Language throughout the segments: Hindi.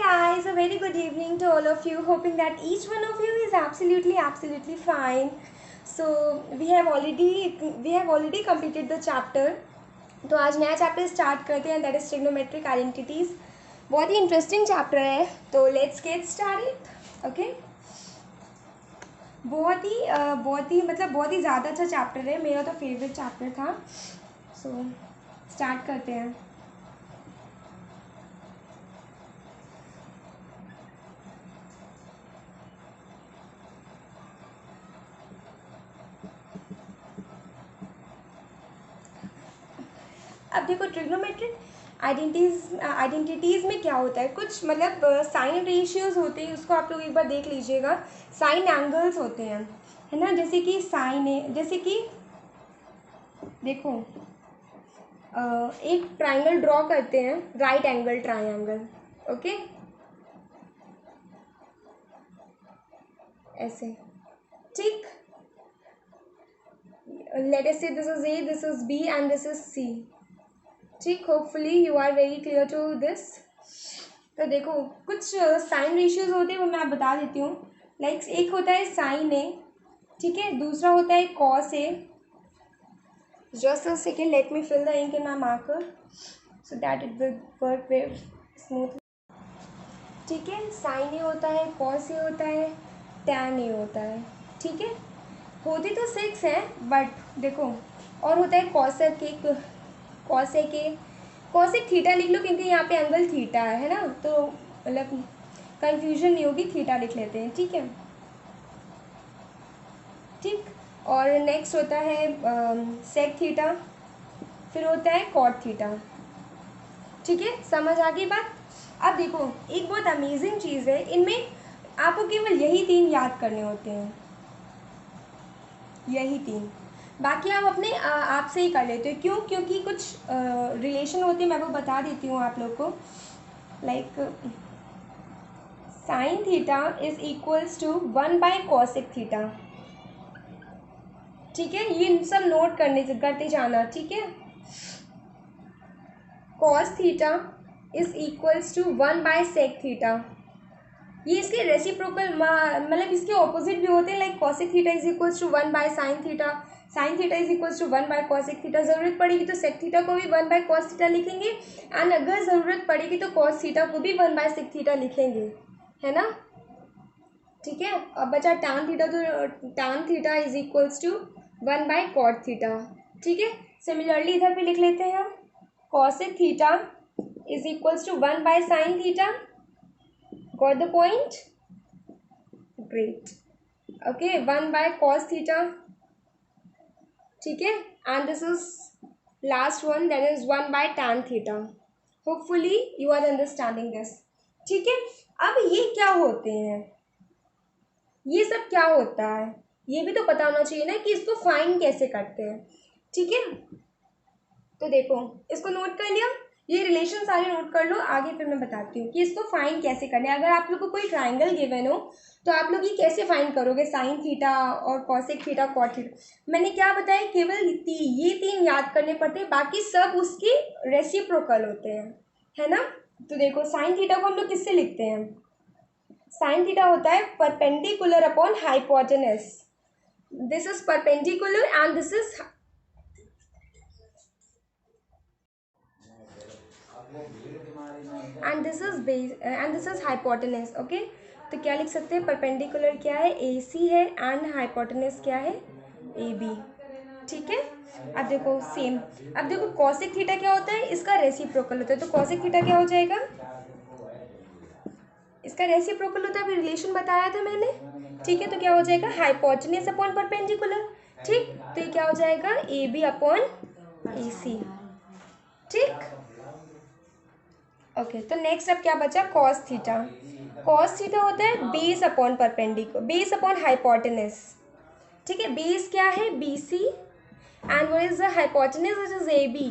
guys, a very good evening to all of you. Hoping that each one of you is absolutely fine. So we have already completed the chapter. तो आज नया चैप्टर स्टार्ट करते हैं, दैट इज ट्रिग्नोमेट्रिक आइडेंटिटीज़. बहुत ही इंटरेस्टिंग चैप्टर है, तो लेट्स गेट स्टार्टेड. ओके, बहुत ही ज़्यादा अच्छा चैप्टर है. मेरा तो फेवरेट चैप्टर था. सो स्टार्ट करते हैं. अब देखो, ट्रिग्नोमेट्रिक आइडेंटिटीज़ में क्या होता है, कुछ मतलब साइन रेशियोज होते हैं, उसको आप लोग एक बार देख लीजिएगा. साइन एंगल्स होते हैं, है ना. जैसे कि जैसे कि देखो, एक ट्राइंगल ड्रॉ करते हैं, राइट एंगल ट्राइंगल. ओके, ऐसे, ठीक. Let us say this is A, this is B and this is C. ठीक, hopefully you are very clear to this. तो देखो, कुछ साइन रेशियोज होते हैं, वो मैं आप बता देती हूँ. लाइक एक होता है साइन ए, ठीक है. दूसरा होता है cos A. Just a second, let me fill the ink in my marker so that it will work very smooth. ठीक है, साइन ए होता है, कॉस ए होता है, टैन ए होता है. ठीक है, होते तो 6 हैं, बट देखो, और होता है कॉसेक ए. कॉसेक थीटा लिख लो, क्योंकि यहाँ पे एंगल थीटा है ना, तो मतलब कंफ्यूजन नहीं होगी, थीटा लिख लेते हैं. ठीक है, ठीक. और नेक्स्ट होता है सेक थीटा, फिर होता है कॉट थीटा. ठीक है, समझ आ गई बात. अब देखो, एक बहुत अमेजिंग चीज़ है, इनमें आपको केवल यही 3 याद करने होते हैं, यही 3. बाकी आप अपने आप से ही कर लेते हो. क्यों? क्योंकि कुछ रिलेशन होते हैं, मैं वो बता देती हूँ आप लोग को. Like sine theta is equals to cosec theta. ठीक है, ये सब नोट करते जाना. ठीक है, cos theta is equals to sec theta. ये इसके रेसिप्रोकल मतलब इसके ऑपोजिट भी होते हैं. Like cosec theta is equals to sine theta, sine theta is equals to cosec theta. ज़रूरत पड़ेगी तो सेक थीटा को भी 1/कॉस थीटा लिखेंगे, एंड अगर ज़रूरत पड़ेगी तो कॉस थीटा को भी 1/सेक थीटा लिखेंगे, है ना. ठीक है, अब बचा टैन थीटा, तो tan theta is equals to cot theta. ठीक है, सिमिलरली इधर भी लिख लेते हैं हम. Cosec theta is equals to sine theta. Got the point? Great. Okay, cos theta. ठीक है, and this is last one, that is tan theta. Hopefully you are understanding this. ठीक है, अब ये क्या होते हैं, ये सब क्या होता है, ये भी तो पता होना चाहिए ना, कि इसको फाइंड कैसे करते हैं. ठीक है, तो देखो, इसको नोट कर लिया, ये रिलेशन सारे नोट कर लो. आगे फिर मैं बताती हूँ कि इसको फाइंड कैसे करना है. अगर आप लोग को कोई ट्राइंगल गिवन हो, तो आप लोग ये कैसे फाइंड करोगे, साइन थीटा और कॉसेक थीटा, कॉट थीटा. मैंने क्या बताया, केवल ये 3 याद करने पड़ते हैं, बाकी सब उसके रेसिप्रोकल होते हैं, है ना. तो देखो, साइन थीटा को हम लोग किससे लिखते हैं. साइन थीटा होता है perpendicular upon hypotenuse. This is perpendicular and this is hypotenuse. Okay, तो क्या लिख सकते हैं, परपेंडिकुलर क्या है, AC है, एंड हाइपोटेनस क्या है, AB. ठीक है, अब देखो सेम. अब देखो, कॉसेक थीटा क्या होता है, इसका रेसिप्रोकल होता है. तो कॉसेक थीटा क्या हो जाएगा, इसका रेसिप्रोकल होता है, अभी रिलेशन बताया था मैंने. ठीक है, तो क्या हो जाएगा, हाइपोटेनस अपॉन परपेंडिकुलर. ठीक, तो ये क्या हो जाएगा, AB अपॉन AC. ठीक, ओके. तो नेक्स्ट अब क्या बचा, कॉस थीटा. कॉस थीटा होता है base upon perpendicular, base upon hypotenuse. ठीक है, बेस क्या है, BC, and what is the hypotenuse, which is AB.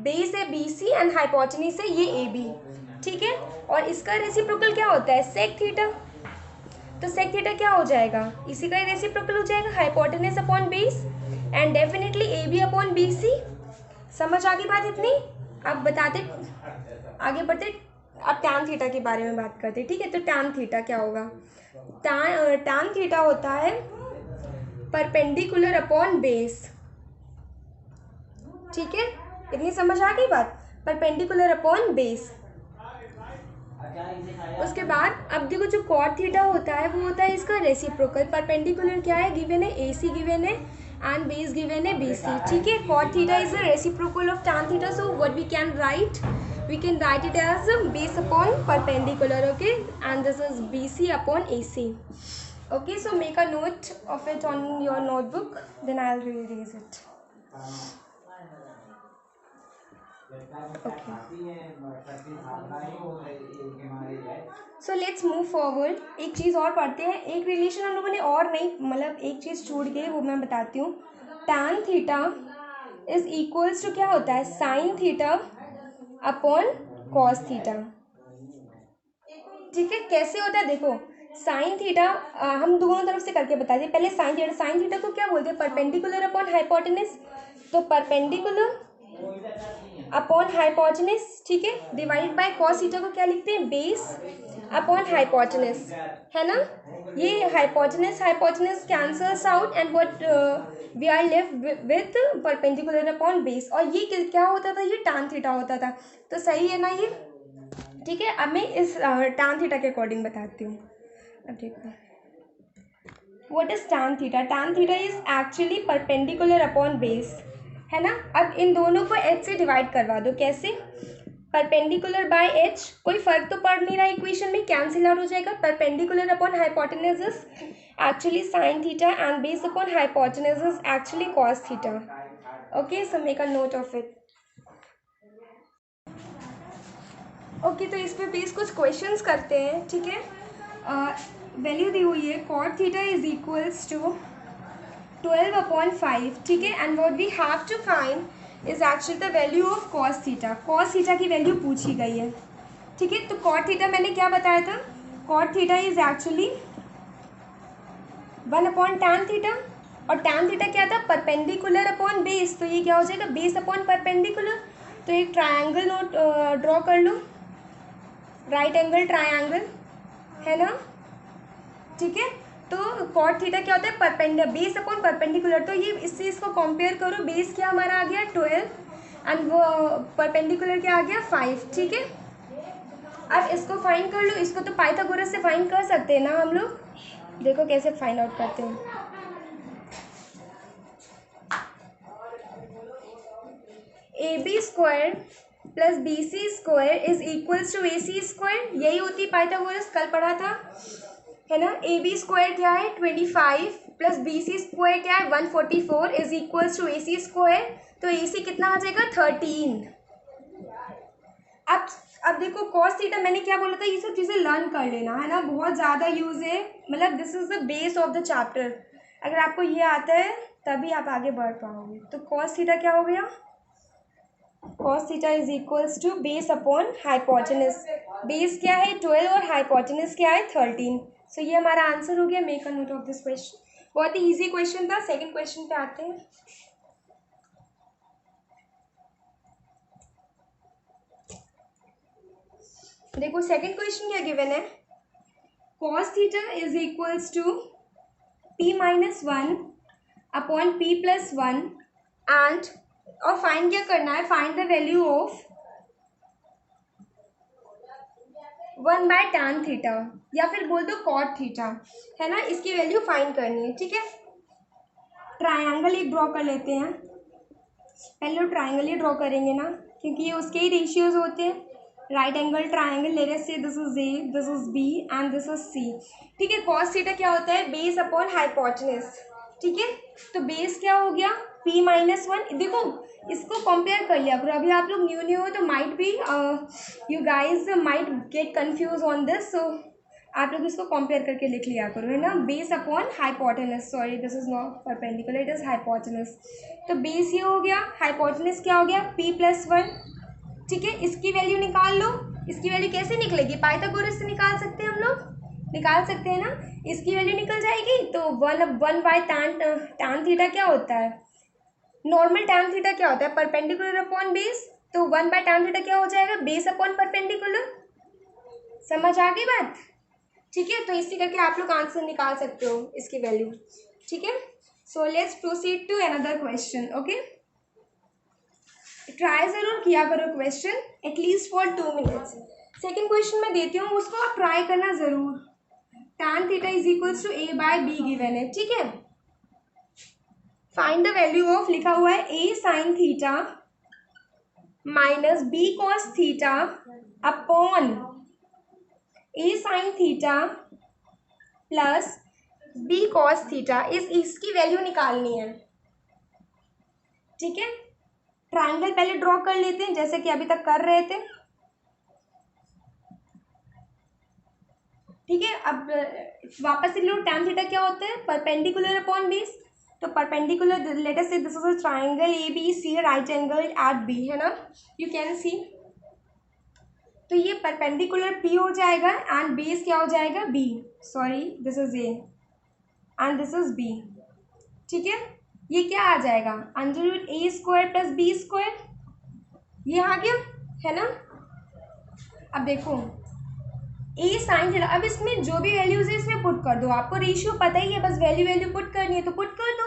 Base है BC एंड हाइपोटेनस है ये AB. ठीक है, और इसका रेसिप्रोकल क्या होता है, सेक थीटा. तो सेक थीटा क्या हो जाएगा, इसी का रेसिप्रोकल हो जाएगा, hypotenuse upon base, and definitely AB upon BC. समझ आ गई बात इतनी. अब बताते, आगे बढ़ते. अब टैन थीटा के बारे में बात करते हैं, ठीक है। तो टैन थीटा क्या होगा? टैन थीटा होता है परपेंडिकुलर अपॉन बेस, ठीक है। इतनी समझ आ गई बात? Perpendicular upon base. उसके बाद अब देखो जो कॉट थीटा होता है वो होता है इसका रेसिप्रोकल। परपेंडिकुलर क्या है? गिवन है AC गिवन है एंड बेस गिवन है BC, ठीक है। Cot theta is the reciprocal of tan theta, so what we can write? We can write it as base upon perpendicular, okay, and this is BC upon AC. Okay, so make a note of it on your notebook, then I'll erase it. Okay. So let's move forward. एक चीज़ और पढ़ते हैं। एक रिलेशन हम लोगों ने और नहीं, मतलब एक चीज़ छूट गई, वो मैं बताती हूँ। tan theta is equals to क्या होता है? sin theta upon cos theta, ठीक है। कैसे होता है देखो, sin थीटा हम दोनों तरफ से करके बता दें। पहले sin थीटा को क्या बोलते हैं? Perpendicular upon hypotenuse. तो परपेंडिकुलर अपॉन हाइपोटेनस, ठीक है, डिवाइड बाय cos थीटा को क्या लिखते हैं? बेस अपॉन हाइपोटेनस, है ना। ये hypotenuse cancels out and what we are left with perpendicular upon base. और ये क्या होता था? ये tan थीटा होता था। तो सही है ना ये, ठीक है। अब मैं इस tan थीटा के अकॉर्डिंग बताती हूँ। अब देखो what is tan theta? tan theta is actually perpendicular upon base, है ना। अब इन दोनों को h से डिवाइड करवा दो। कैसे? परपेंडिकुलर बाय h, कोई फर्क तो पड़ नहीं रहा इक्वेशन में, कैंसिल आउट हो जाएगा। Perpendicular upon hypotenuse is actually sin theta and base upon hypotenuse is actually cos theta. Okay, so make a note of it. Okay, तो इस पे बेस कुछ क्वेश्चंस करते हैं, ठीक है। वैल्यू दी हुई है cot theta is equals to 12/5, ठीक है। And what we have to find is actually the value of cos theta. cos theta की वैल्यू पूछी गई है, ठीक है। तो cot थीटा मैंने क्या बताया था? cot theta is actually 1/tan theta, और tan थीटा क्या था? Perpendicular upon base. तो ये क्या हो जाएगा? Base upon perpendicular. तो एक ट्रायंगल नोट ड्रॉ कर लो, राइट एंगल ट्रायंगल, है ना, ठीक है। तो cot थीटा क्या होता है? Perpendicular, base upon perpendicular. तो ये इससे इसको कंपेयर करो। बेस क्या हमारा आ गया? 12 एंड वो परपेंडिकुलर क्या आ गया? 5, ठीक है। अब इसको फाइंड कर लो। इसको तो पाइथागोरस से फाइंड कर सकते हैं ना हम लोग। देखो कैसे फाइंड आउट करते हैं। AB square plus BC square is equals to AC square, यही होती पाइथागोरस, कल पढ़ा था, है ना। AB स्क्वायर क्या है? 25 प्लस BC स्क्वायर क्या है? 144 is equals to AC square. तो AC कितना आ जाएगा? 13। अब देखो cos थीटा मैंने क्या बोला था? ये सब चीज़ें लर्न कर लेना, है ना, बहुत ज़्यादा यूज है, मतलब this is the base of the chapter. अगर आपको ये आता है तभी आप आगे बढ़ पाओगे। तो cos थीटा क्या हो गया? cos theta is equals to base upon hypotenuse. Base क्या है? 12 और हाइपोटेनस क्या है? 13। सो ये हमारा आंसर हो गया। Make a note of this question. बहुत ही इजी क्वेश्चन था। सेकंड क्वेश्चन पे आते हैं। देखो सेकंड क्वेश्चन क्या गिवन है? cos theta is equals to p-1 upon p+1 and, और फाइंड क्या करना है? Find the value of 1/tan theta, या फिर बोल दो cot थीटा, है ना। इसकी वैल्यू फाइंड करनी है, ठीक है। ट्रायंगल एक ड्रॉ कर लेते हैं। पहले ट्रायंगल ही ड्रॉ करेंगे ना, क्योंकि ये उसके ही रेशियोज होते हैं। Right angle triangle, let us say this is A, this is B and this is C, ठीक है। cos थीटा क्या होता है? बेस अपॉन हाइपोटेनस, ठीक है। तो बेस क्या हो गया? p-1। देखो इसको कंपेयर कर लिया करो। अभी आप लोग न्यू हो तो might be you guys might get confuse on this, so आप लोग इसको कंपेयर करके लिख लिया करो, है ना। Base upon hypotenuse, sorry this is not perpendicular, it is hypotenuse. तो बेस ये हो गया, हाइपोटेनस क्या हो गया? p+1, ठीक है। इसकी वैल्यू निकाल लो। इसकी वैल्यू कैसे निकलेगी? पाइथागोरस से निकाल सकते हैं हम लोग, निकाल सकते हैं ना। इसकी वैल्यू निकल जाएगी। तो 1/tan थीटा क्या होता है? नॉर्मल tan थीटा क्या होता है? Perpendicular upon base. तो 1/tan थीटा क्या हो जाएगा? बेस अपॉन परपेंडिकुलर, समझ आ गई बात? ठीक है, तो इसी करके आप लोग आंसर निकाल सकते हो इसकी वैल्यू। ठीक है, so let's proceed to another question. Okay, try ज़रूर किया करो question at least for 2 minutes. Second question मैं देती हूँ, उसको आप ट्राई करना ज़रूर। tan theta is equals to a by B given है। ठीक है, फाइंड द वैल्यू ऑफ, लिखा हुआ है a sine theta minus b cos theta upon a sine theta plus b cos theta. इसकी वैल्यू निकालनी है। ठीक है, ट्राइंगल पहले ड्रॉ कर लेते हैं जैसे कि अभी तक कर रहे थे। ठीक है, अब वापस से लो, tan थीटा क्या होता है, परपेंडिकुलर अपॉन बेस। तो perpendicular, let us say this is a triangle A B C right angle at B, है ना, यू कैन सी। तो ये परपेंडिकुलर पी हो जाएगा एंड बेस क्या हो जाएगा, B, sorry this is A and this is B. ठीक है, ये क्या आ जाएगा, under root A square plus B square, ये आ गया, है ना। अब देखो ए साइन थीटा, अब इसमें जो भी वैल्यूज है इसमें पुट कर दो, आपको रेशियो पता ही है, बस वैल्यू पुट करनी है तो पुट कर दो,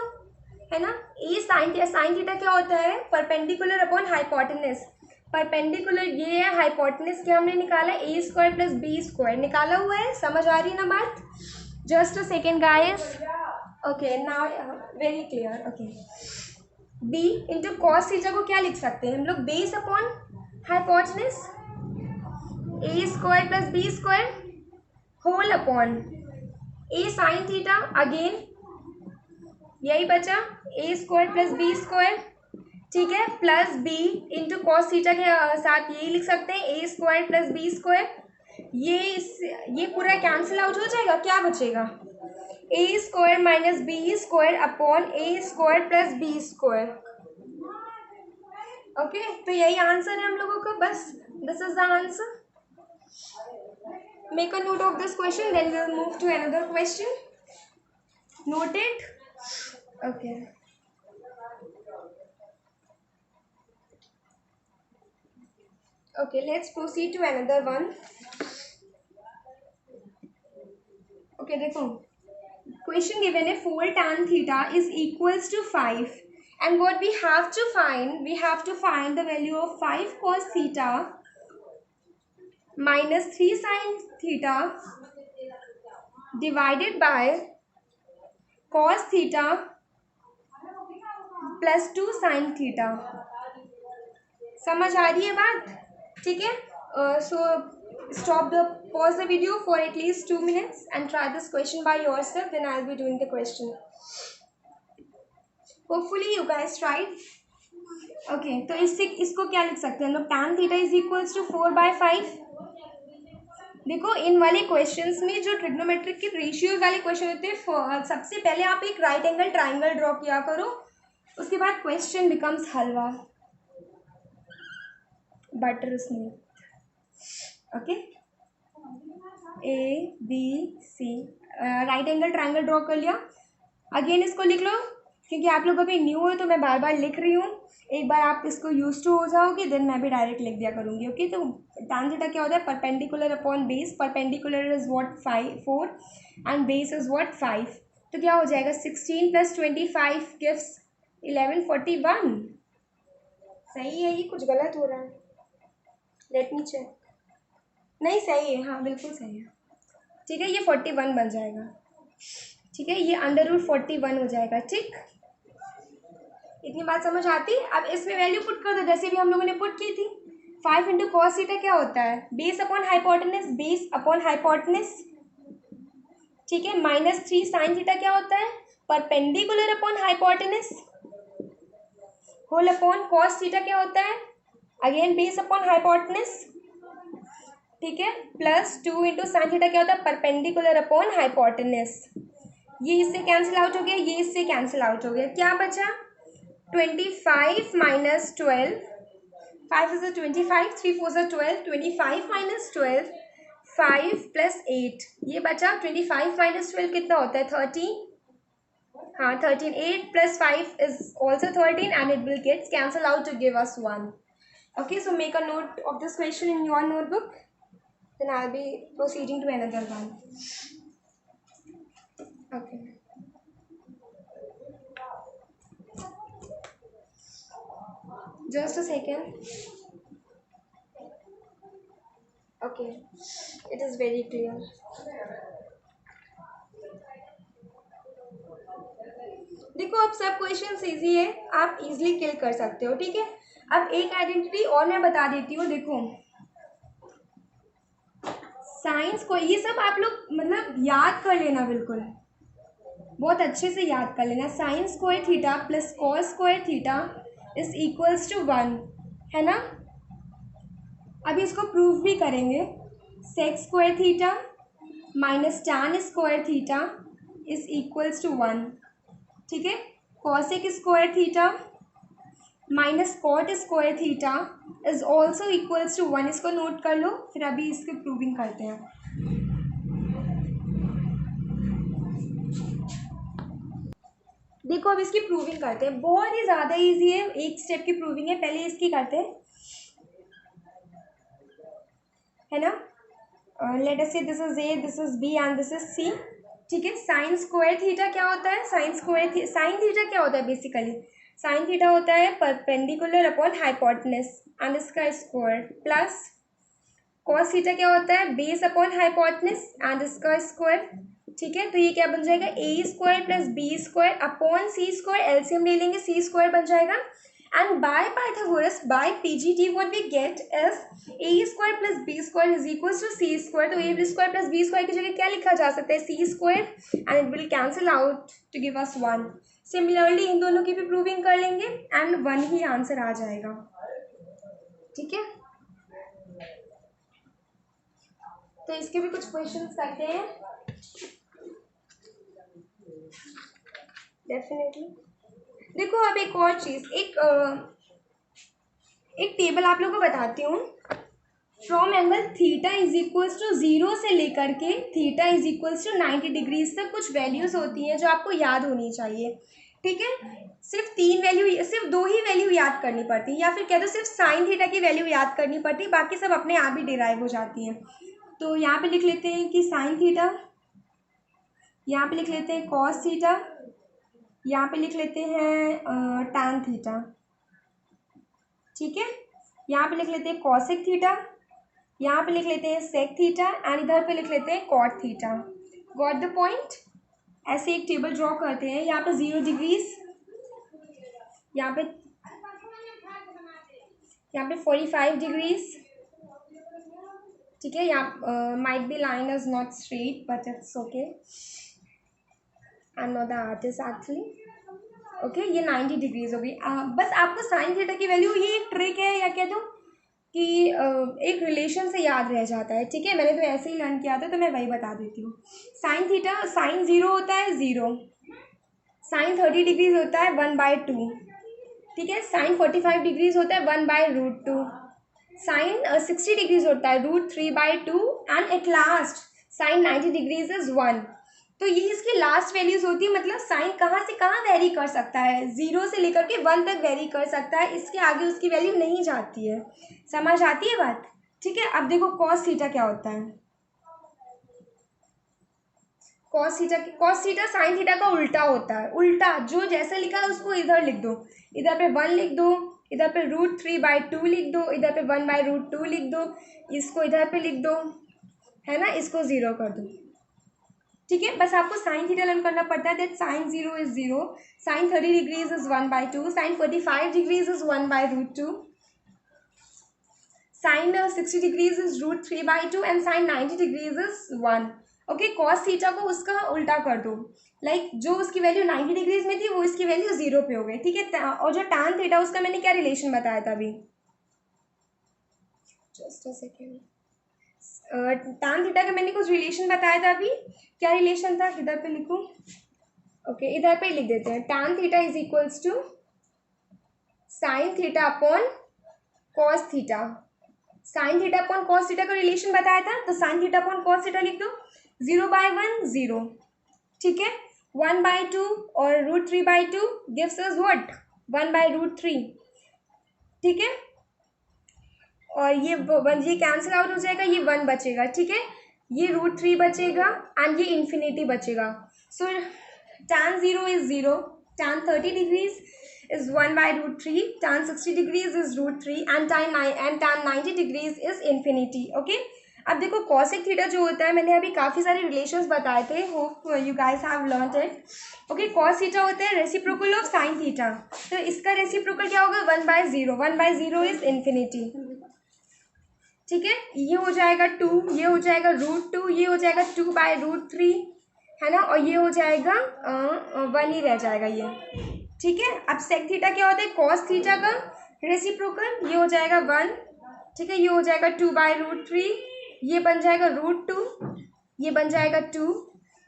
है ना। ए साइन थीटा क्या होता है, परपेंडिकुलर अपॉन हाइपोटेनस। परपेंडिकुलर ये है, हाइपोटेनस क्या हमने निकाला, A square plus B square निकाला हुआ है। समझ आ रही है ना बात? Just a second guys. Okay, now very clear. Okay, B into cos theta को क्या लिख सकते हैं हम लोग, base upon hypotenuse, A square plus B square whole upon A sine theta, again यही बचा, A square plus B square. ठीक है, plus B into cos theta के साथ यही लिख सकते हैं, A square plus B square. ये पूरा कैंसिल आउट हो जाएगा, क्या बचेगा, A square minus B square upon A square plus B square. Okay, तो यही आंसर है हम लोगों का, बस this is the answer. Make a note of this question, then we'll move to another question. Noted? Okay. Okay, let's proceed to another one. Okay, देखो question given है 4 tan theta is equals to 5 and what we have to find the value of 5 cos theta minus 3 sin theta divided by cos theta plus 2 sine theta. समझ आ रही है बात? ठीक है, सो stop the pause the video for at least 2 minutes and try this question by yourself, then I'll be doing the question. Hopefully you guys tried. Okay, तो इसको क्या लिख सकते हैं हम लोग, tan theta is equals to 4/5। देखो इन वाले क्वेश्चंस में जो ट्रिग्नोमेट्रिक के रेशियो वाले क्वेश्चन होते हैं, सबसे पहले आप एक राइट एंगल ट्राइंगल ड्रॉ किया करो, उसके बाद question becomes halwa, butter smooth. Okay, A B C, right angle triangle draw कर लिया। अगेन इसको लिख लो, क्योंकि आप लोग अभी न्यू हो तो मैं बार बार लिख रही हूँ, एक बार आप इसको यूज टू हो जाओगे देन मैं भी डायरेक्ट लिख दिया करूँगी। ओके, तो tan थीटा क्या होता है, perpendicular upon base, perpendicular is what 4 and base is what 5, तो क्या हो जाएगा 16 + 25 गिव्स 1141। सही है, ये कुछ गलत हो रहा है, लेट मी चेक। नहीं सही है, हाँ बिल्कुल सही है। ठीक है, ये 41 बन जाएगा। ठीक है, ये √41 हो जाएगा। ठीक, इतनी बात समझ आती। अब इसमें वैल्यू पुट कर दो जैसे भी हम लोगों ने पुट की थी। 5 इंटू कॉस थीटा क्या होता है, base upon hypotenuse, base upon hypotenuse. ठीक है, -3 साइन थीटा क्या होता है, perpendicular upon hypotenuse, whole upon cos theta क्या होता है, अगेन बेस अपॉन हाइपोटेनस। ठीक है, प्लस 2 इंटू साइन थीटा क्या होता है, परपेंडिकुलर अपॉन हाइपोटेनस। ये इससे कैंसिल आउट हो गया, ये इससे कैंसिल आउट हो गया, क्या बचा 25 माइनस 12, 5 इज 25, 3 4 12, 25 माइनस 12, 5 + 8, ये बचा 25 माइनस 12 कितना होता है 13, हाँ 13, 8 + 5 is also 13 and it will get cancel out to give us 1। Okay, so make a note of this question in your notebook. then I'll be proceeding to another one. Okay. Just a second. Okay. It is very clear. देखो अब सब क्वेश्चन इजी है, आप इजीली किल कर सकते हो, ठीक है। अब एक आइडेंटिटी और मैं बता देती हूँ, देखो साइंस को ये सब आप लोग मतलब याद कर लेना, बिल्कुल बहुत अच्छे से याद कर लेना। Sine square theta plus cos square theta is equals to 1, है ना। अभी इसको प्रूव भी करेंगे। Sec square theta minus tan square theta is equals to 1, ठीक है। Cosec square theta minus cot square theta is also equals to 1, इसको नोट कर लो, फिर अभी इसकी प्रूविंग करते हैं। देखो अब इसकी प्रूविंग करते हैं, बहुत ही ज़्यादा इजी है, एक स्टेप की प्रूविंग है, पहले इसकी करते हैं, है ना। Let us say this is A, this is B and this is C, ठीक है। साइन स्क्वायर थीटा क्या होता है, साइन थीटा क्या होता है बेसिकली, साइन थीटा होता है परपेंडिकुलर अपॉन हाइपोटेनस एंड इसका स्क्वायर, प्लस कॉस थीटा क्या होता है बेस अपॉन हाइपोटेनस एंड इसका स्क्वायर, ठीक है। तो ये क्या बन जाएगा, A square plus B square upon C square, LCM ले लेंगे, सी स्क्वायर बन जाएगा। And by Pythagoras by PGT what we get is A square plus B square is equal to C square. तो A square plus B square की जगह क्या लिखा जा सकता है, C square, and it will cancel out to give us 1। Similarly इन दोनों की भी प्रूविंग कर लेंगे एंड 1 ही आंसर आ जाएगा, ठीक है। तो इसके भी कुछ क्वेश्चंस करते हैं डेफिनेटली। देखो अब एक और चीज़, एक टेबल आप लोगों को बताती हूँ। From angle theta is equals to 0 से लेकर के theta is equals to 90 degrees तक कुछ वैल्यूज होती हैं जो आपको याद होनी चाहिए, ठीक है। सिर्फ दो ही वैल्यू याद करनी पड़ती है, या फिर कह दो सिर्फ साइन थीटा की वैल्यू याद करनी पड़ती है, बाकी सब अपने आप ही डिराइव हो जाती हैं। तो यहाँ पे लिख लेते हैं कि साइन थीटा, यहाँ पे लिख लेते हैं कॉस थीटा, यहाँ पे लिख लेते हैं टैन थीटा, ठीक है। यहाँ पे लिख लेते हैं कॉसेक थीटा, यहाँ पे लिख लेते हैं सेक थीटा एंड इधर पे लिख लेते हैं cot theta. Got the point. ऐसे एक टेबल ड्रॉ करते हैं, यहाँ पे 0 डिग्रीज, यहाँ पे 45 डिग्रीज, ठीक है। यहाँ might be line is not straight but it's okay, I am not the artist actually, okay. ये 90 डिग्रीज होगी। बस आपको साइन थीटा की वैल्यू, ये एक ट्रिक है या कह दो कि एक रिलेशन से याद रह जाता है, ठीक है। मैंने तो ऐसे ही लर्न किया था तो मैं वही बता देती हूँ। साइन थीटा, साइन 0 होता है 0, साइन 30 डिग्रीज होता है 1/2, ठीक है। साइन 45 डिग्रीज होता है 1/√2, साइन 60 डिग्रीज होता है √3/2 and at last sine 90 degrees is 1। तो ये इसकी लास्ट वैल्यूज होती है, मतलब साइन कहाँ से कहाँ वेरी कर सकता है, 0 से लेकर के 1 तक वेरी कर सकता है, इसके आगे उसकी वैल्यू नहीं जाती है। समझ आती है बात, ठीक है। अब देखो कॉस थीटा क्या होता है, कॉस थीटा साइन थीटा का उल्टा होता है, उल्टा जो जैसे लिखा है उसको इधर लिख दो, इधर पे 1 लिख दो, इधर पे √3/2 लिख दो, इधर पे 1/√2 लिख दो, इसको इधर पे लिख दो, है ना, इसको 0 कर दो, ठीक है। बस आपको साइन थीटा लर्न करना पड़ता है, that sine 0 is 0, sine 30 degrees is 1/2, sine 45 degrees is 1/√2, sine 60 degrees is √3/2 and sine 90 degrees is 1, okay. Cos theta को उसका उल्टा कर दो, लाइक जो उसकी वैल्यू 90 डिग्रीज में थी वो इसकी वैल्यू 0 पे हो गई, ठीक है। और जो टैन थीटा उसका मैंने क्या रिलेशन बताया था अभी, just a second, tan theta का मैंने कुछ रिलेशन बताया था अभी, क्या रिलेशन था, इधर पे लिखूं, ओके इधर पे लिख देते हैं। Tan theta is equals to sine theta upon cos theta, sine theta upon cos theta का रिलेशन बताया था, तो sine theta upon cos theta लिख दो, 0/1 0, ठीक है। 1/2 और √3/2 गिव्स अस व्हाट, 1/√3, ठीक है। और ये कैंसिल आउट हो जाएगा, ये 1 बचेगा, ठीक है। ये √3 बचेगा एंड ये इन्फिनिटी बचेगा। सो tan 0 is 0, tan 30 degrees is 1/√3, tan 60 degrees is √3 and tan 90 degrees is infinity. Okay, अब देखो कॉसेक थीटा जो होता है, मैंने अभी काफ़ी सारे रिलेशंस बताए थे, hope you guys have learned it. Okay, cos theta होता है रेसिप्रोकल ऑफ साइन थीटा, तो इसका रेसिप्रोकल क्या होगा 1/0, 1/0 इज इन्फिनिटी, ठीक है। ये हो जाएगा 2, ये हो जाएगा √2, ये हो जाएगा 2/√3, है ना, और ये हो जाएगा 1 ही रह जाएगा ये, ठीक है। अब सेक थीटा क्या होता है, कॉस थीटा का रेसिप्रोकल, ये हो जाएगा 1, ठीक है, ये हो जाएगा 2/√3, ये बन जाएगा √2, ये बन जाएगा 2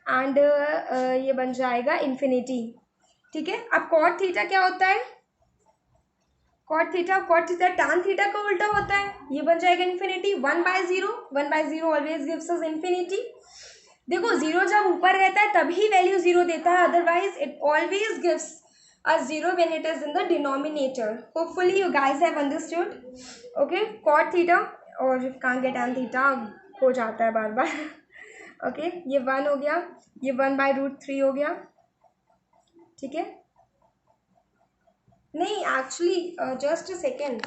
एंड ये बन जाएगा इन्फिनिटी, ठीक है। अब कॉट थीटा क्या होता है, कॉट थीटा tan थीटा का उल्टा होता है, ये बन जाएगा infinity, 1/0, 1/0 always gives us infinity. देखो जीरो जब ऊपर रहता है तभी वैल्यू जीरो देता है, otherwise it always gives a zero when it is in the denominator. Hopefully you guys have understood. Okay, cot theta और कान के tan थीटा हो जाता है बार बार। ओके, ये 1 हो गया, ये 1/√3 हो गया, ठीक है। नहीं actually just a second,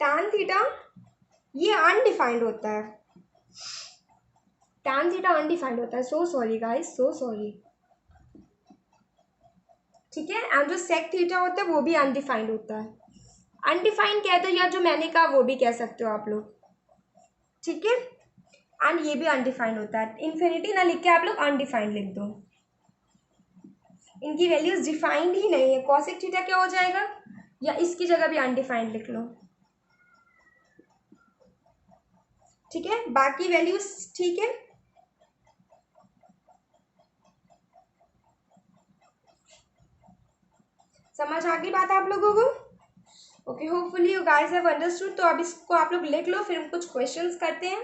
tan theta ये अनडिफाइंड होता है, tan थीटा अनडिफाइंड होता है, so sorry guys, so sorry, ठीक है। एंड जो सेक थीटा होता है वो भी अनडिफाइंड होता है, अनडिफाइंड कहते हो या जो मैंने कहा वो भी कह सकते हो आप लोग, ठीक है। एंड ये भी अनडिफाइंड होता है, इन्फिनिटी ना लिख के आप लोग अनडिफाइंड लिख दो, इनकी वैल्यूज डिफाइंड ही नहीं है। कॉसेक थीटा क्या हो जाएगा, या इसकी जगह भी अनडिफाइंड लिख लो, ठीक है, बाकी वैल्यूज ठीक है। समझ आ गई बात आप लोगों को? Okay, hopefully you guys have understood. तो अब इसको आप लोग लिख लो, फिर हम कुछ क्वेश्चंस करते हैं,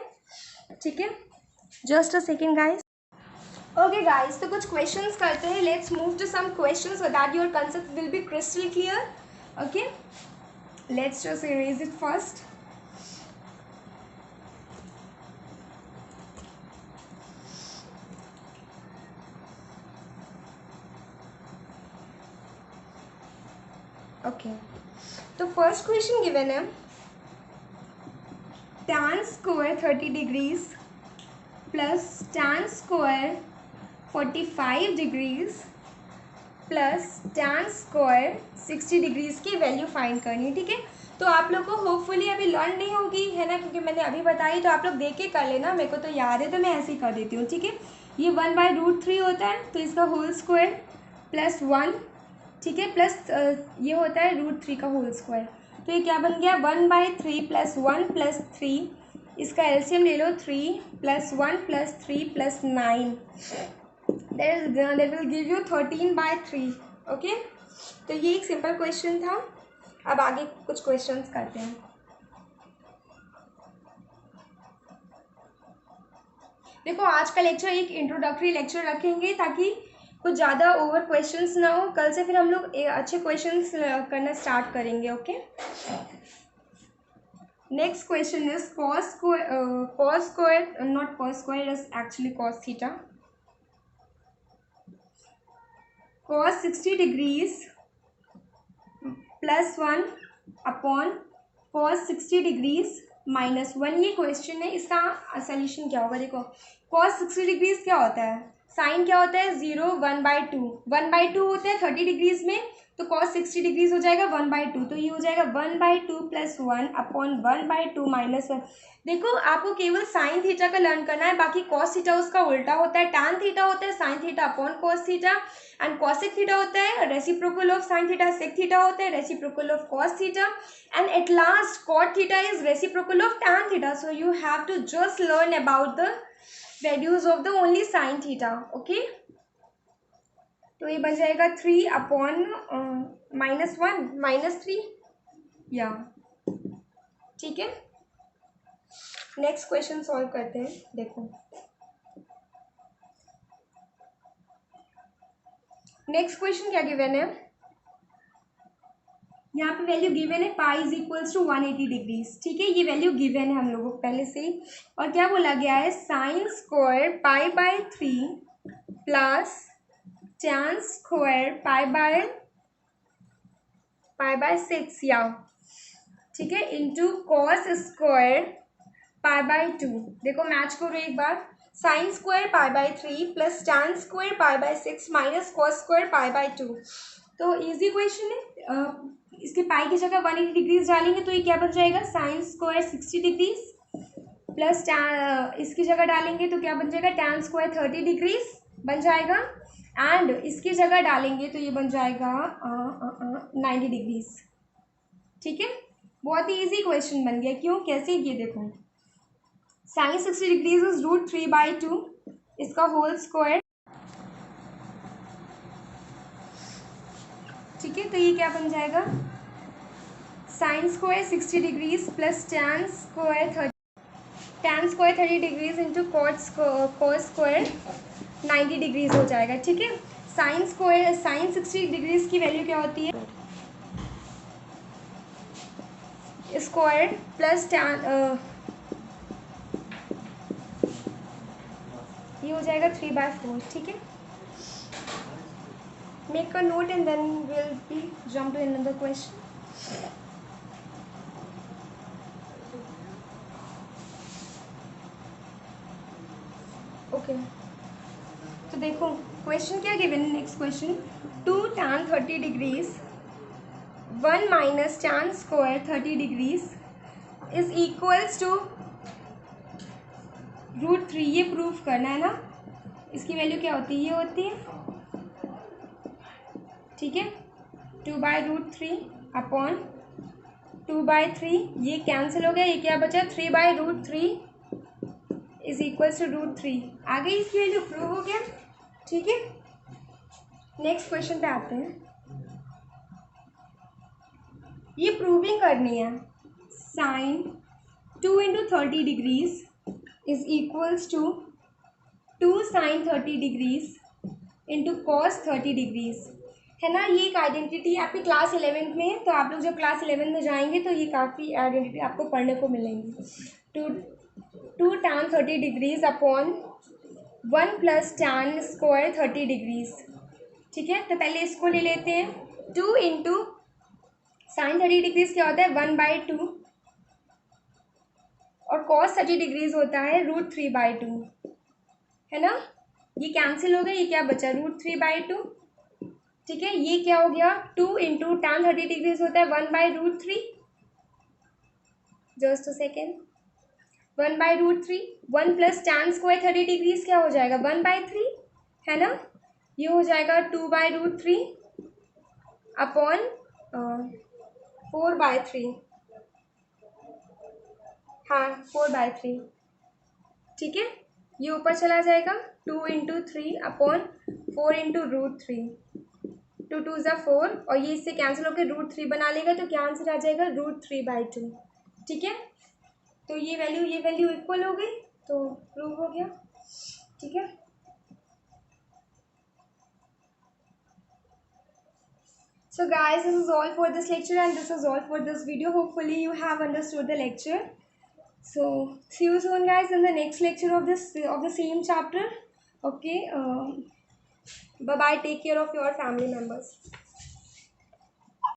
ठीक है। Just a second guys. Okay guys, तो कुछ क्वेश्चंस करते हैं, let's move to some questions so that your concept will be crystal clear. Okay, let's just erase it first. Okay, तो फर्स्ट क्वेश्चन गिवन है, tan square 30 degrees plus tan square 45 degrees plus tan square 60 degrees की वैल्यू फाइंड करनी है, ठीक है। तो आप लोग को होपफुली अभी लर्न नहीं होगी, है ना, क्योंकि मैंने अभी बताई, तो आप लोग देख के कर लेना, मेरे को तो याद है तो मैं ऐसे ही कर देती हूँ, ठीक है। ये 1/√3 होता है, तो इसका होल स्क्वायर प्लस 1, ठीक है, प्लस ये होता है √3 का होल स्क्वायर, तो ये क्या बन गया 1/3 प्लस 1 प्लस 3, इसका एलसीएम ले लो 3 + 1 + 3 + 9, that will give you 13/3। Okay, तो ये एक सिंपल क्वेश्चन था। अब आगे कुछ क्वेश्चंस करते हैं। देखो आज का लेक्चर एक इंट्रोडक्टरी लेक्चर रखेंगे ताकि कुछ ज़्यादा ओवर क्वेश्चंस ना हो, कल से फिर हम लोग अच्छे क्वेश्चंस करना स्टार्ट करेंगे। Okay, next question is cos square, not cos square, is actually cos theta, cos 60 degrees +1 upon cos 60 degrees -1, ये क्वेश्चन है। इसका सोल्यूशन क्या होगा, देखो cos 60 डिग्रीज क्या होता है, साइन क्या होता है 0, 1/2, 1/2 होता है 30 डिग्रीज में, तो cos 60 डिग्रीज हो जाएगा 1/2, तो ये हो जाएगा 1/2 + 1 अपॉन 1/2 -1। देखो आपको केवल साइन थीटा का लर्न करना है, बाकी cos थीटा उसका उल्टा होता है, tan थीटा होता है sign theta upon cos theta, and cosec theta होता है reciprocal of sine theta, sec theta होता है reciprocal of cos theta, and at last cot theta is reciprocal of tan theta. So you have to just learn about the values of the only sin theta. Okay, तो ये बन जाएगा 3 अपॉन -1 -3, या ठीक है। नेक्स्ट क्वेश्चन सॉल्व करते हैं। देखो नेक्स्ट क्वेश्चन क्या गिवन है, यहाँ पे वैल्यू गिवन है pi is equals to 180 degrees, ठीक है, ये वैल्यू गिवन है हम लोगों को पहले से ही। और क्या बोला गया है, sine square pi by 3 plus tan square pi by 6 या, ठीक है, into cos square pi by 2। देखो मैच करो एक बार, sine square pi by 3 plus tan square pi by 6 minus cos square pi by 2। तो इजी क्वेश्चन है। इसके पाई की जगह 180 डिग्रीज डालेंगे तो ये क्या बन जाएगा, साइन स्क्वायर 60 डिग्रीज प्लस इसकी जगह डालेंगे तो क्या बन जाएगा, टैन स्क्वायर 30 डिग्रीज बन जाएगा। एंड इसकी जगह डालेंगे तो ये बन जाएगा 90 डिग्रीज, ठीक है। बहुत ही इजी क्वेश्चन बन गया। क्यों, कैसे, ये देखो, साइन 60 डिग्रीज इज √3/2 इसका होल स्क्वायर, ठीक है। तो ये क्या बन जाएगा, sine square 60 degrees plus tan square 30 degrees into cos square 90 degrees हो जाएगा, ठीक है। साइन 60 डिग्रीज की वैल्यू क्या होती है, स्क्वायर प्लस टैन, ये हो जाएगा 3/4, ठीक है। Make a note and then will be jump to another question. Okay, तो देखो क्वेश्चन क्या गिवन है, next question, 2 tan 30 degrees 1 minus tan square 30 degrees is equals to √3। ये प्रूफ करना है ना, इसकी वैल्यू क्या होती है, ये होती है, ठीक है, 2/√3 अपॉन 2/3, ये कैंसिल हो गया, ये क्या बचा, 3/√3 इज इक्वल्स टू √3। आगे इसकी वैल्यू प्रूव हो गया, ठीक है। नेक्स्ट क्वेश्चन पे आते हैं, ये प्रूविंग करनी है, sine 2 × 30 degrees is equals to 2 sin 30 degrees into cos 30 degrees, है ना। ये एक आइडेंटिटी है, आपकी क्लास 11th में है, तो आप लोग जब क्लास 11 में जाएंगे तो ये काफ़ी आइडेंटिटी आपको पढ़ने को मिलेंगी। 2 tan 30 degrees upon 1 plus tan square 30 degrees, ठीक है। तो पहले इसको ले लेते हैं, 2 इंटू साइन 30 डिग्रीज क्या होता है, 1/2 और कॉस 30 डिग्रीज होता है √3/2, है ना। ये कैंसिल हो गया, ये क्या बचा, √3/2, ठीक है। ये क्या हो गया, 2 इंटू टैन 30 डिग्रीज होता है 1/√3, just a second, 1/√3, 1 plus tan square 30 degrees क्या हो जाएगा, 1/3, है ना। ये हो जाएगा 2/√3 अपॉन 4/3, हाँ 4/3, ठीक है। ये ऊपर चला जाएगा, 2 × 3 अपॉन 4 × √3, 2 2 ज़ा 4, और ये इससे कैंसिल होकर √3 बना लेगा, तो क्या आंसर आ जाएगा, √3/2, ठीक है। तो ये वैल्यू इक्वल हो गई, तो प्रूव हो गया, ठीक है। So guys, this is all for this lecture and this is all for this video. Hopefully you have understood the lecture. So see you soon guys in the next lecture of the same chapter. Okay, bye bye, take care of your family members.